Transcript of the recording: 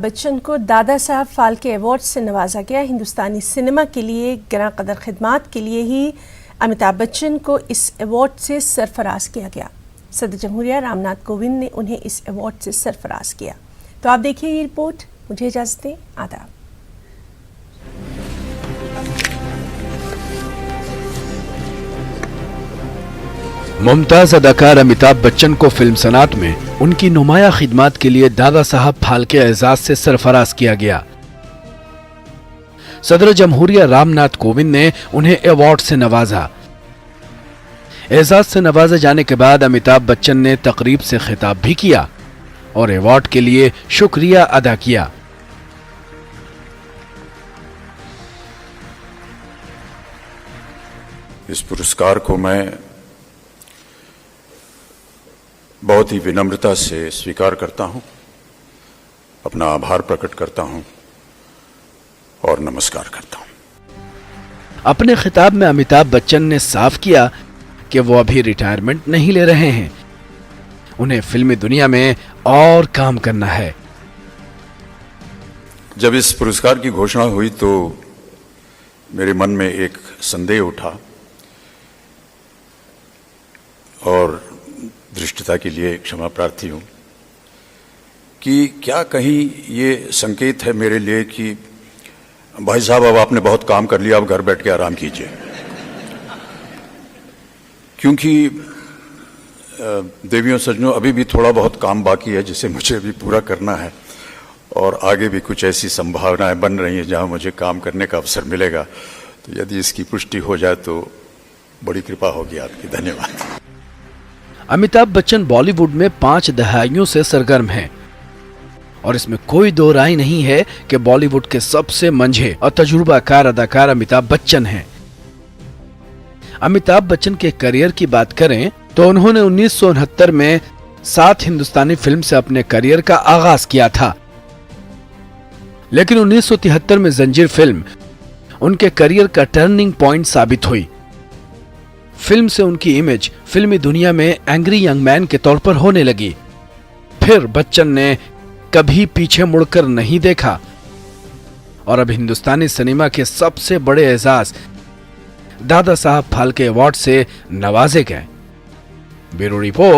बच्चन को दादा साहब फाल्के अवार्ड से नवाजा गया। हिंदुस्तानी सिनेमा के लिए ग्रां कदर खिदमात के लिए ही अमिताभ बच्चन को इस अवार्ड से सरफराज किया गया। सदर जमहूरिया रामनाथ कोविंद ने उन्हें इस अवार्ड से सरफराज किया। तो आप देखिए ये रिपोर्ट। मुझे इजाजत दें। आदाब। मुमताज अदाकार अमिताभ बच्चन को फिल्म सनात में उनकी नुमाया खिदमात के लिए दादा साहब फाल्के एजाज से सरफराज किया गया। सदर जमहूरिया रामनाथ कोविंद ने उन्हें अवार्ड से नवाजा। एजाज से नवाजे जाने के बाद अमिताभ बच्चन ने तकरीब से खिताब भी किया और अवार्ड के लिए शुक्रिया अदा किया। इस पुरस्कार को मैं बहुत ही विनम्रता से स्वीकार करता हूं, अपना आभार प्रकट करता हूं और नमस्कार करता हूं। अपने खिताब में अमिताभ बच्चन ने साफ किया कि वो अभी रिटायरमेंट नहीं ले रहे हैं, उन्हें फिल्मी दुनिया में और काम करना है। जब इस पुरस्कार की घोषणा हुई तो मेरे मन में एक संदेह उठा और दृष्टता के लिए क्षमा प्रार्थी हूं कि क्या कहीं ये संकेत है मेरे लिए कि भाई साहब अब आपने बहुत काम कर लिया, अब घर बैठ के आराम कीजिए। क्योंकि देवियों सज्जनों, अभी भी थोड़ा बहुत काम बाकी है जिसे मुझे अभी पूरा करना है और आगे भी कुछ ऐसी संभावनाएं बन रही हैं जहां मुझे काम करने का अवसर मिलेगा। तो यदि इसकी पुष्टि हो जाए तो बड़ी कृपा होगी आपकी। धन्यवाद। अमिताभ बच्चन बॉलीवुड में 5 दहाइयों से सरगर्म हैं और इसमें कोई दो राय नहीं है कि बॉलीवुड के सबसे मंझे और तजुर्बाकार अदाकार अमिताभ बच्चन हैं। अमिताभ बच्चन के करियर की बात करें तो उन्होंने 1969 में 7 हिंदुस्तानी फिल्म से अपने करियर का आगाज किया था, लेकिन 1973 में जंजीर फिल्म उनके करियर का टर्निंग पॉइंट साबित हुई। फिल्म से उनकी इमेज फिल्मी दुनिया में एंग्री यंग मैन के तौर पर होने लगी। फिर बच्चन ने कभी पीछे मुड़कर नहीं देखा और अब हिंदुस्तानी सिनेमा के सबसे बड़े एजाज दादा साहब फाल्के अवार्ड से नवाजे गए। Bureau report.